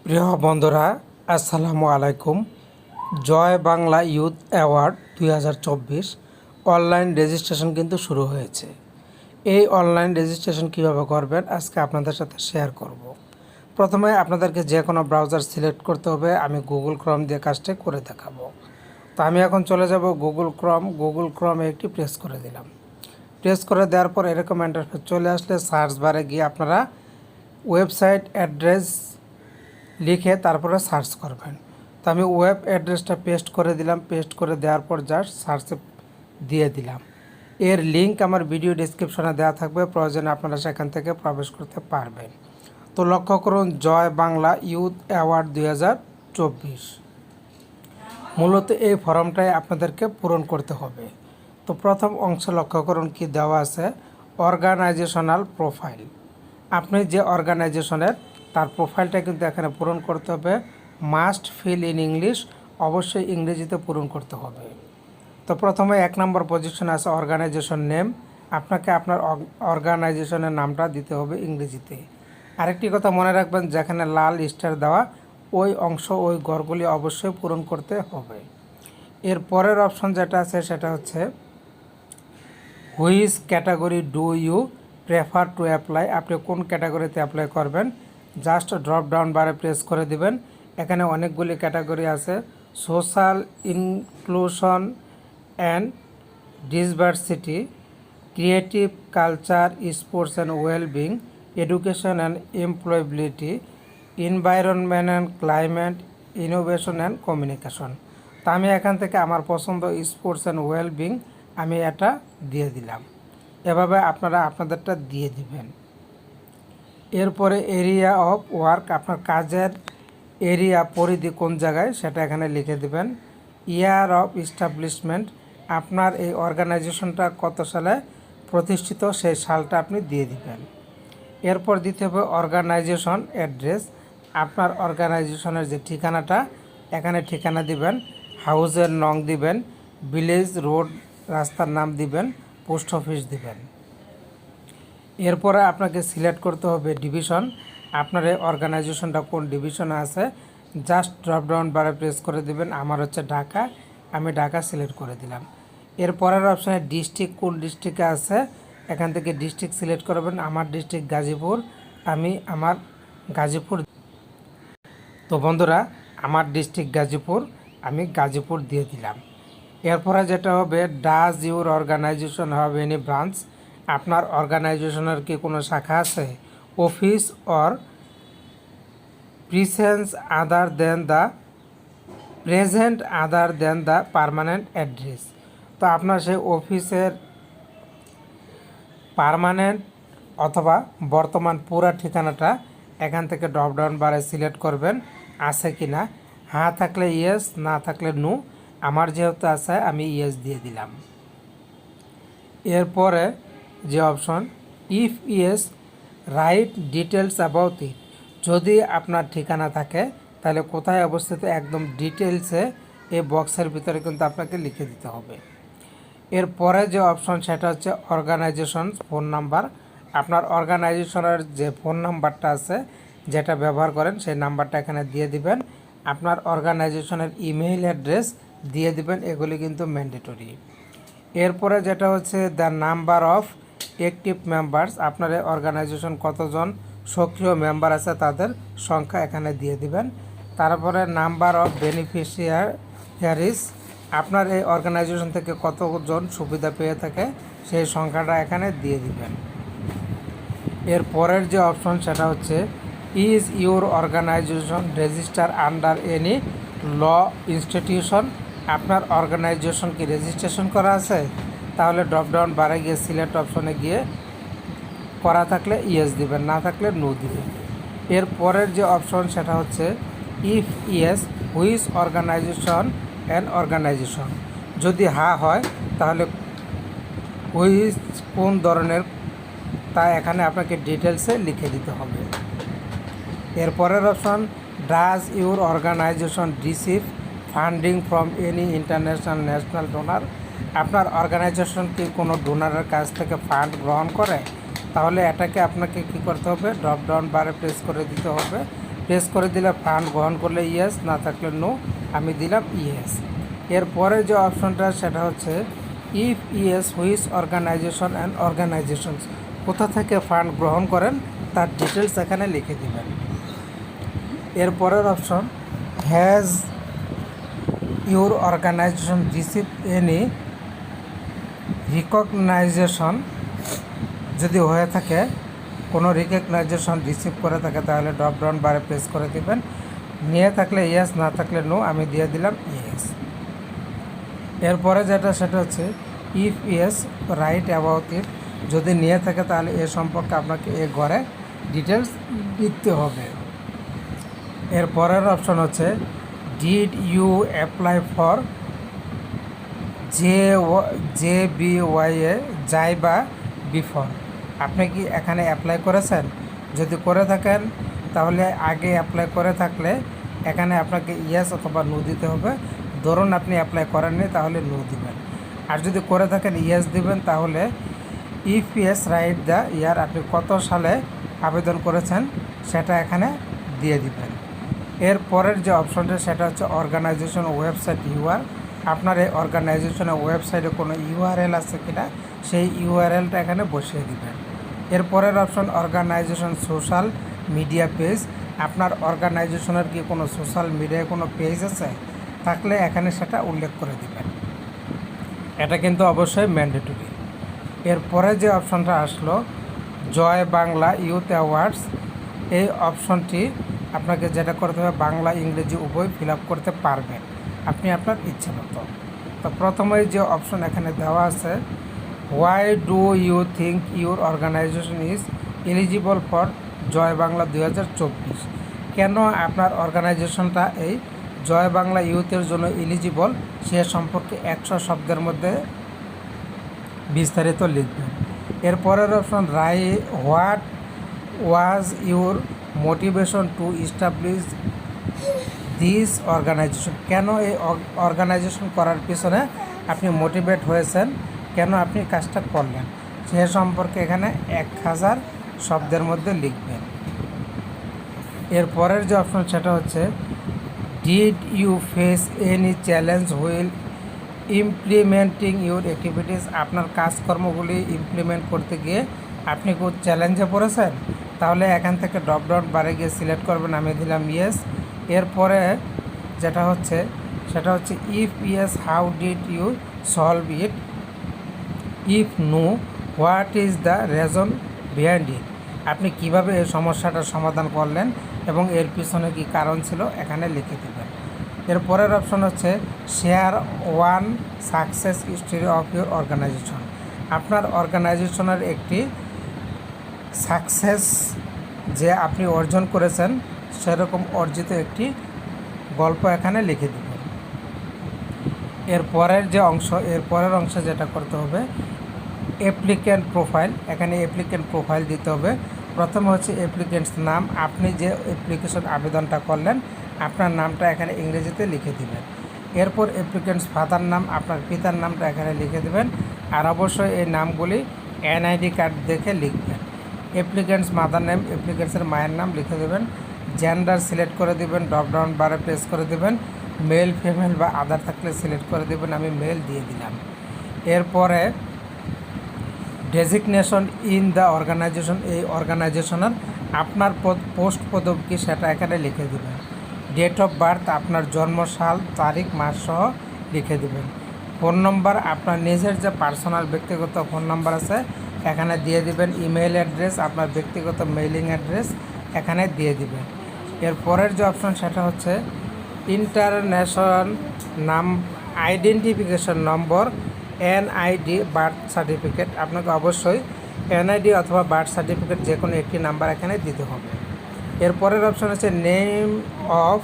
প্রিয় বন্ধুরা, আসসালামু আলাইকুম। Joy Bangla youth award 2024 online registration কিন্তু শুরু হয়েছে। এই অনলাইন রেজিস্ট্রেশন কিভাবে করবেন আজকে আপনাদের সাথে শেয়ার করব। প্রথমে আপনাদেরকে যে কোনো ব্রাউজার সিলেক্ট করতে হবে। আমি গুগল ক্রোম দিয়ে কাজটা করে দেখাবো। তো আমি এখন চলে যাব গুগল ক্রমে একটি প্রেস করে দিলাম। প্রেস করে দেওয়ার পর এরকম ইন্টারফেস চলে আসলে সার্চ বারে গিয়ে আপনারা ওয়েবসাইট অ্যাড্রেস লিখে তারপরে সার্চ করবেন। তো আমি ওয়েব অ্যাড্রেসটা পেস্ট করে দিলাম। পেস্ট করে দেওয়ার পর জাস্ট সার্চে দিয়ে দিলাম। এর লিঙ্ক আমার ভিডিও ডেসক্রিপশনে দেওয়া থাকবে, প্রয়োজনে আপনারা সেখান থেকে প্রবেশ করতে পারবেন। তো লক্ষ্য করুন, জয় বাংলা ইউথ অ্যাওয়ার্ড 2024 মূলত এই ফর্মটাই আপনাদেরকে পূরণ করতে হবে। তো প্রথম অংশে লক্ষ্য করুন কি দেওয়া আছে, অর্গানাইজেশনাল প্রোফাইল। আপনি যে অর্গানাইজেশনের তার প্রোফাইলটা কিন্তু এখানে পূরণ করতে হবে। মাস্ট ফিল ইন ইংলিশ, অবশ্যই ইংরেজিতে পূরণ করতে হবে। তো প্রথমে 1 নম্বর পজিশনে আছে অর্গানাইজেশন নেম। আপনাকে আপনার অর্গানাইজেশনের নামটা দিতে হবে ইংরেজিতে। আরেকটি কথা মনে রাখবেন, যেখানে লাল স্টার দেওয়া ওই অংশ ওই ঘরগুলি অবশ্যই পূরণ করতে হবে। এর পরের অপশন যেটা আছে সেটা হচ্ছে which category do you prefer to apply. আপনি কোন ক্যাটাগরিতে অ্যাপ্লাই করবেন, জাস্ট ড্রপ ডাউন বারে প্রেস করে দিবেন। এখানে অনেকগুলি ক্যাটাগরি আছে, social inclusion and diversity, creative culture, sports and wellbeing, education and employability, environment and climate, innovation and communication. তা আমি এখান থেকে আমার পছন্দ স্পোর্টস অ্যান্ড ওয়েলবিং আমি এটা দিয়ে দিলাম। এভাবে আপনারা আপনাদেরটা দিয়ে দিবেন। এরপরে এরিয়া অফ ওয়ার্ক, আপনার কাজের এরিয়া পরিধি কোন জায়গায় সেটা এখানে লিখে দিবেন। ইয়ার অফ এস্টাবলিশমেন্ট, আপনার এই অর্গানাইজেশনটা কত সালে প্রতিষ্ঠিত সেই সালটা আপনি দিয়ে দিবেন। এরপর দিতে হবে অর্গানাইজেশন অ্যাড্রেস, আপনার অর্গানাইজেশনের যে ঠিকানাটা এখানে ঠিকানা দিবেন, হাউসের নং দিবেন, ভিলেজ রোড রাস্তার নাম দিবেন, পোস্ট অফিস দিবেন। এরপরে আপনাকে সিলেক্ট করতে হবে ডিভিশন, আপনার এই অর্গানাইজেশনটা কোন ডিভিশনে আছে, জাস্ট ড্রপডাউন বারে প্রেস করে দিবেন। আমার হচ্ছে ঢাকা, আমি ঢাকা সিলেক্ট করে দিলাম। এরপরের অপশানে ডিস্ট্রিক্ট কোন ডিস্ট্রিক্টে আছে, এখান থেকে ডিস্ট্রিক্ট সিলেক্ট করবেন। আমার ডিস্ট্রিক্ট গাজীপুর, আমি আমার গাজীপুর। তো বন্ধুরা, আমার ডিস্ট্রিক্ট গাজীপুর, আমি গাজীপুর দিয়ে দিলাম। এরপরে যেটা হবে, does your organisation have any branch, আপনার অর্গানাইজেশনের কি কোনো শাখা আছে, office or present other than the permanent address. তো আপনার সেই অফিসের পার্মানেন্ট অথবা বর্তমান পুরা ঠিকানাটা এখান থেকে ড্রপডাউন বারে সিলেক্ট করবেন আছে কি না। হ্যাঁ থাকলে ইয়েস, না থাকলে নো। আমার যেহেতু আছে আমি ইয়েস দিয়ে দিলাম। এরপরে যে option if yes right details about it, যদি আপনার ঠিকানা থাকে তাহলে কোথায় অবস্থিত একদম ডিটেলসে এই বক্সের ভিতরে কিন্তু আপনাকে লিখে দিতে হবে। এরপরে যে অপশন সেটা হচ্ছে অর্গানাইজেশন ফোন নাম্বার, আপনার অর্গানাইজেশনের যে ফোন নাম্বারটা আছে যেটা ব্যবহার করেন সেই নাম্বারটা এখানে দিয়ে দিবেন। আপনার অর্গানাইজেশনের ইমেইল অ্যাড্রেস দিয়ে দিবেন, এগুলি কিন্তু ম্যান্ডেটরি। এরপরে যেটা হচ্ছে the number of active members, আপনার এই অর্গানাইজেশন কতজন সক্রিয় মেম্বার আছে তাদের সংখ্যা এখানে দিয়ে দিবেন। তারপরে নাম্বার অফ বেনিফিশিয়ারিজ, আপনার এই অর্গানাইজেশন থেকে কতজন সুবিধা পেয়ে থাকে সেই সংখ্যাটা এখানে দিয়ে দিবেন। এর পরের যে অপশন সেটা হচ্ছে is your organisation register under any law institution, আপনার অর্গানাইজেশন কি রেজিস্ট্রেশন করা আছে, তাহলে ড্রপডাউন বারে গিয়ে সিলেক্ট অপশনে গিয়ে করা থাকলে ইয়েস দিবেন, না থাকলে নো দিবেন। এর পরের যে অপশন সেটা হচ্ছে if yes which organisation and organisation, যদি হ্যাঁ হয় তাহলে হুইচ কোন ধরনের তা এখানে আপনাকে ডিটেলসে লিখে দিতে হবে। এরপরের option does your organisation receive funding from any international national donor, আপনার অর্গানাইজেশন কি কোনো ডোনারের কাছ থেকে ফান্ড গ্রহণ করে, তাহলে এটাকে আপনাকে কি করতে হবে, ড্রপ ডাউন বারে প্রেস করে দিতে হবে প্রেস করে দিলে ফান্ড গ্রহণ করলে ইয়েস, না থাকলে নো, আমি দিলাম ইয়েস। এরপরে যে অপশনটা সেটা হচ্ছে if yes which organisation and organisations, কোথা থেকে ফান্ড গ্রহণ করেন তার ডিটেলস এখানে লিখে দিবেন। এরপরের option has your organisation receive any recognition, যদি হয়ে থাকে কোনো রিকগনাইজেশন রিসিভ করে থাকে তাহলে ড্রপ ডাউন বারে প্রেস করে দিবেন। নিয়ে থাকলে ইয়েস, না থাকলে নো, আমি দিয়ে দিলাম ইয়েস। এরপরে যেটা সেটা হচ্ছে if yes right about it, যদি নিয়ে থাকে তাহলে এ সম্পর্কে আপনাকে এ ঘরে ডিটেলস দিতে হবে। এর পরের অপশন হচ্ছে did you apply for J B Y A যাই বা বিফোর, আপনি কি এখানে অ্যাপ্লাই করেছেন? যদি করে থাকেন তাহলে আগে অ্যাপ্লাই করে থাকলে এখানে আপনাকে ইয়েস অথবা নো দিতে হবে। ধরুন আপনি অ্যাপ্লাই করেননি তাহলে নো দিবেন, আর যদি করে থাকেন ইয়েস দিবেন। তাহলে if yes write the year, আপনি কত সালে আবেদন করেছেন সেটা এখানে দিয়ে দিবেন। এর পরের যে অপশনটা সেটা হচ্ছে অর্গানাইজেশন ওয়েবসাইট ইউআর, আপনার এই অর্গানাইজেশনের ওয়েবসাইটে কোনো ইউআরএল আছে কিনা সেই ইউআরএলটা এখানে বসিয়ে দিবেন। এরপরের option organisation social media page, আপনার অর্গানাইজেশনের কি কোনো সোশ্যাল মিডিয়ায় কোনো পেজ আছে থাকলে এখানে সেটা উল্লেখ করে দিবেন। এটা কিন্তু অবশ্যই ম্যান্ডেটরি। এরপরে যে অপশনটা আসলো জয় বাংলা ইউথ অ্যাওয়ার্ডস, এই অপশনটি আপনাকে যেটা করতে হবে বাংলা ইংরেজি উভয় ফিল আপ করতে পারবেন আপনি আপনার ইচ্ছে মতো। তো প্রথমে যে অপশন এখানে দেওয়া আছে why do you think your organisation is eligible for Joy Bangla 2024, কেন আপনার অর্গানাইজেশনটা এই জয় বাংলা ইউথের জন্য এলিজিবল সে সম্পর্কে 100 শব্দের মধ্যে বিস্তারিত লিখবেন। এরপরের option what was your motivation to establish this organisation, কেন এই অর্গানাইজেশন করার পিছনে আপনি মোটিভেট হয়েছেন, কেন আপনি কাজটা করলেন সে সম্পর্কে এখানে 1000 শব্দের মধ্যে লিখবেন। এরপরের যে অপশন সেটা হচ্ছে did you face any challenge while implementing your activities, আপনার কাজকর্মগুলি ইমপ্লিমেন্ট করতে গিয়ে আপনি খুব চ্যালেঞ্জে পড়েছেন, তাহলে এখান থেকে ড্রপ ডাউন বারে গিয়ে সিলেক্ট করবেন, আমি দিলাম ইয়েস। এরপরে যেটা হচ্ছে সেটা হচ্ছে if yes how did you solve it, if no what is the reason behind it, আপনি কিভাবে এই সমস্যাটার সমাধান করলেন এবং এর পিছনে কি কারণ ছিল এখানে লিখে দেবেন। এর পরের অপশন হচ্ছে share one success story of your organization, আপনার অর্গানাইজেশনের একটি সাকসেস যে আপনি অর্জন করেছেন সেরকম অর্জিত একটি গল্প এখানে লিখে দেবেন। এরপরের অংশে যেটা করতে হবে অ্যাপ্লিক্যান্ট প্রোফাইল, এখানে অ্যাপ্লিক্যান্ট প্রোফাইল দিতে হবে। প্রথমে হচ্ছে অ্যাপ্লিক্যান্টস নাম, আপনি যে অ্যাপ্লিকেশন আবেদনটা করলেন আপনার নামটা এখানে ইংরেজিতে লিখে দিবেন। এরপর অ্যাপ্লিক্যান্টস ফাদার নাম, আপনার পিতার নামটা এখানে লিখে দেবেন, আর অবশ্যই এই নামগুলি এনআইডি কার্ড দেখে লিখবেন। অ্যাপ্লিক্যান্টস মাদার নেম, অ্যাপ্লিক্যান্টসের মায়ের নাম লিখে দেবেন। জেন্ডার সিলেক্ট করে দেবেন, ড্রপ ডাউন বারে প্রেস করে দেবেন, মেল ফিমেল বা আদার থাকলে সিলেক্ট করে দেবেন, আমি মেল দিয়ে দিলাম। এরপরে ডেজিগনেশন ইন দ্য অর্গানাইজেশন, এই অর্গানাইজেশনের আপনার পোস্ট পদবি কি সেটা এখানে লিখে দেবেন। ডেট অফ বার্থ, আপনার জন্মসাল তারিখ মাস সহ লিখে দেবেন। ফোন নম্বর, আপনার নিজের যে পার্সোনাল ব্যক্তিগত ফোন নাম্বার আছে এখানে দিয়ে দিবেন। ইমেল অ্যাড্রেস, আপনার ব্যক্তিগত মেইলিং অ্যাড্রেস এখানে দিয়ে দিবেন। এর পরের যে অপশন সেটা হচ্ছে ইন্টারন্যাশনাল আইডেন্টিফিকেশন নম্বর এনআইডি বার্থ সার্টিফিকেট, আপনাকে অবশ্যই এনআইডি অথবা বার্থ সার্টিফিকেট যে কোনো একটি নাম্বার এখানে দিতে হবে। এরপরের অপশন হচ্ছে name of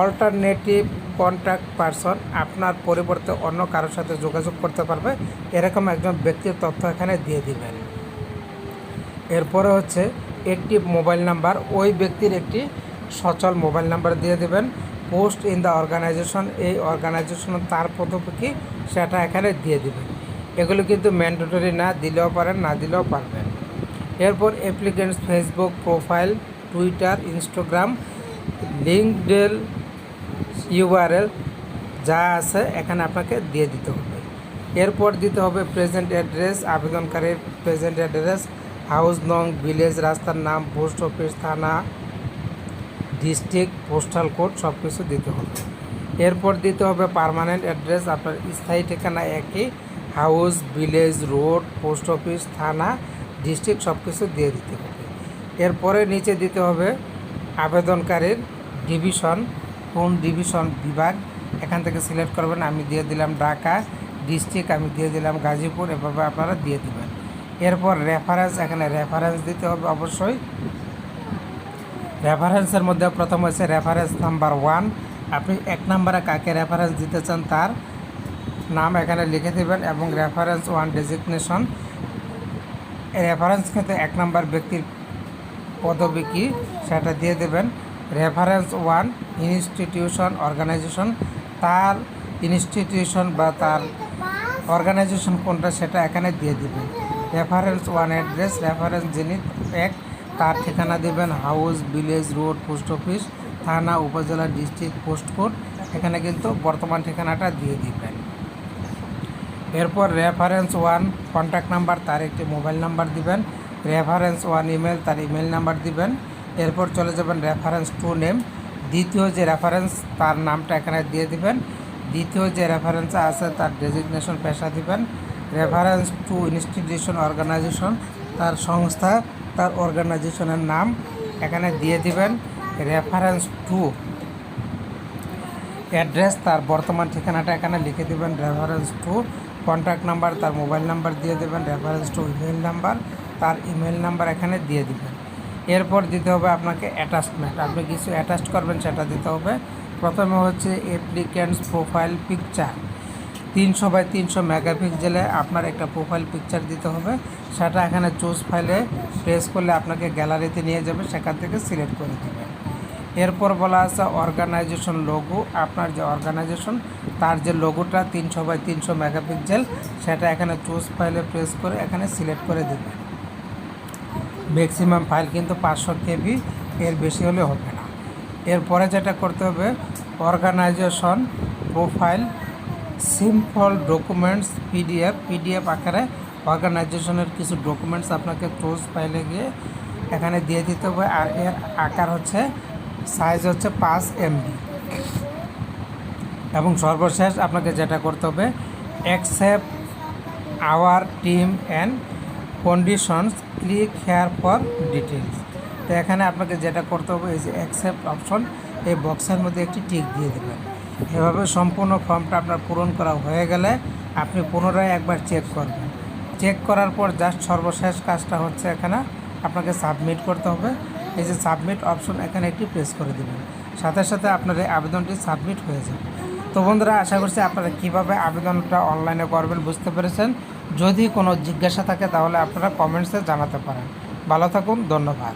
alternative contact person, আপনার পরিবর্তে অন্য কারোর সাথে যোগাযোগ করতে পারবে এরকম একজন ব্যক্তির তথ্য এখানে দিয়ে দিবেন। এরপরে হচ্ছে একটি মোবাইল নাম্বার, ওই ব্যক্তির একটি সচল মোবাইল নাম্বার দিয়ে দেবেন। পোস্ট ইন দ্য অর্গানাইজেশন, এই অর্গানাইজেশন তার পদবি কি সেটা এখানে দিয়ে দেবেন। এগুলো কিন্তু ম্যান্ডেটরি না, দিলেও পারেন না দিলেও পারবেন। এরপর applicants Facebook profile, Twitter, Instagram LinkedIn URL যা আছে এখানে আপনাকে দিয়ে দিতে হবে। এরপর দিতে হবে প্রেজেন্ট অ্যাড্রেস, আবেদনকারীর প্রেজেন্ট অ্যাড্রেস, হাউস নং, ভিলেজ, রাস্তার নাম, পোস্ট অফিস, থানা, ডিস্ট্রিক্ট, পোস্টাল কোড সব কিছু দিতে হবে। এরপর দিতে হবে পার্মানেন্ট অ্যাড্রেস, আপনার স্থায়ী ঠিকানা একই, house, village, road, post office, থানা, ডিস্ট্রিক্ট সব কিছু দিয়ে দিতে হবে। এরপরে নিচে দিতে হবে আবেদনকারীর ডিভিশন, কোন ডিভিশন বিভাগ এখান থেকে সিলেক্ট করবেন। আমি দিয়ে দিলাম ঢাকা, ডিস্ট্রিক্ট আমি দিয়ে দিলাম গাজীপুর, এভাবে আপনারা দিয়ে দেবেন। এরপর রেফারেন্স, এখানে রেফারেন্স দিতে হবে অবশ্যই। রেফারেন্সের মধ্যে প্রথম হচ্ছে রেফারেন্স নাম্বার 1, আপনি 1 নম্বরে কাকে রেফারেন্স দিতে চান তার নাম এখানে লিখে দেবেন এবং রেফারেন্স 1 ডেজিগনেশন, রেফারেন্স ক্ষেত্রে 1 নম্বর ব্যক্তির পদবি কী সেটা দিয়ে দেবেন। রেফারেন্স 1 ইনস্টিটিউশন অর্গানাইজেশন, তার ইনস্টিটিউশন বা তার অর্গানাইজেশন কোনটা সেটা এখানে দিয়ে দেবেন। রেফারেন্স 1 অ্যাড্রেস, রেফারেন্স যিনি 1 তার ঠিকানা দেবেন, house, village, road, post office, থানা, উপজেলা, ডিস্ট্রিক্ট, পোস্ট কোড এখানে কিন্তু বর্তমান ঠিকানাটা দিয়ে দিবেন। এরপর রেফারেন্স 1 কন্ট্যাক্ট নাম্বার, তার একটি মোবাইল নাম্বার দিবেন। রেফারেন্স 1 ইমেল, তার ইমেল নাম্বার দিবেন। এরপর চলে যাবেন রেফারেন্স 2 নেম, দ্বিতীয় যে রেফারেন্স তার নামটা এখানে দিয়ে দিবেন। দ্বিতীয় যে রেফারেন্স আছে তার ডেজিগনেশন পেশা দিবেন। রেফারেন্স 2 ইনস্টিটিউশন অর্গানাইজেশন, তার সংস্থা তার অর্গানাইজেশনের নাম এখানে দিয়ে দিবেন। রেফারেন্স 2 অ্যাড্রেস, তার বর্তমান ঠিকানাটা এখানে লিখে দেবেন। রেফারেন্স 2 কন্ট্যাক্ট নাম্বার, তার মোবাইল নাম্বার দিয়ে দেবেন। রেফারেন্স 2 ইমেল নাম্বার, তার ইমেল নাম্বার এখানে দিয়ে দিবেন। এরপর দিতে হবে আপনাকে অ্যাটাচমেন্ট, আপনি কিছু অ্যাটাচ করবেন সেটা দিতে হবে। প্রথমে হচ্ছে অ্যাপ্লিক্যান্টস প্রোফাইল পিকচার, 300 বাই 300 মেগাপিক্সেলে আপনার একটা প্রোফাইল পিকচার দিতে হবে। সেটা এখানে চুজ ফাইলে প্রেস করলে আপনাকে গ্যালারিতে নিয়ে যাবে, সেখান থেকে সিলেক্ট করে দেবেন। এরপর বলা আছে অর্গানাইজেশন লোগো, আপনার যে অর্গানাইজেশন তার যে লোগোটা 300 বাই 300 মেগাপিক্সেল সেটা এখানে চুজ ফাইলে প্রেস করে এখানে সিলেক্ট করে দেবেন। ম্যাক্সিমাম ফাইল কিন্তু 500 কেবি, এর বেশি হলে হবে না। এরপরে যেটা করতে হবে organization profile simple documents PDF আকারে অর্গানাইজেশনের কিছু ডকুমেন্টস আপনাকে চুজ ফাইলে গিয়ে এখানে দিয়ে দিতে হবে। আর এর আকার হচ্ছে সাইজ হচ্ছে 5 MB। এবং সর্বশেষ আপনাকে যেটা করতে হবে accept our team and conditions, click here for details. তো এখানে আপনাকে যেটা করতে হবে এই যে অ্যাকসেপ্ট অপশন, এই বক্সের মধ্যে একটি টিক দিয়ে দেবেন। এভাবে সম্পূর্ণ ফর্মটা আপনার পূরণ করা হয়ে গেলে আপনি পুনরায় একবার চেক করবেন। চেক করার পর জাস্ট সর্বশেষ কাজটা হচ্ছে এখানে আপনাকে সাবমিট করতে হবে। এই যে সাবমিট অপশন এখানে একটি প্রেস করে দেবেন, সাথে সাথে আপনার এই আবেদনটি সাবমিট হয়ে যাবে। তো বন্ধুরা, আশা করছি আপনারা কীভাবে আবেদনটা অনলাইনে করবেন বুঝতে পেরেছেন। যদি কোনো জিজ্ঞাসা থাকে তাহলে আপনারা কমেন্টসে জানাতে পারেন। ভালো থাকুন, ধন্যবাদ।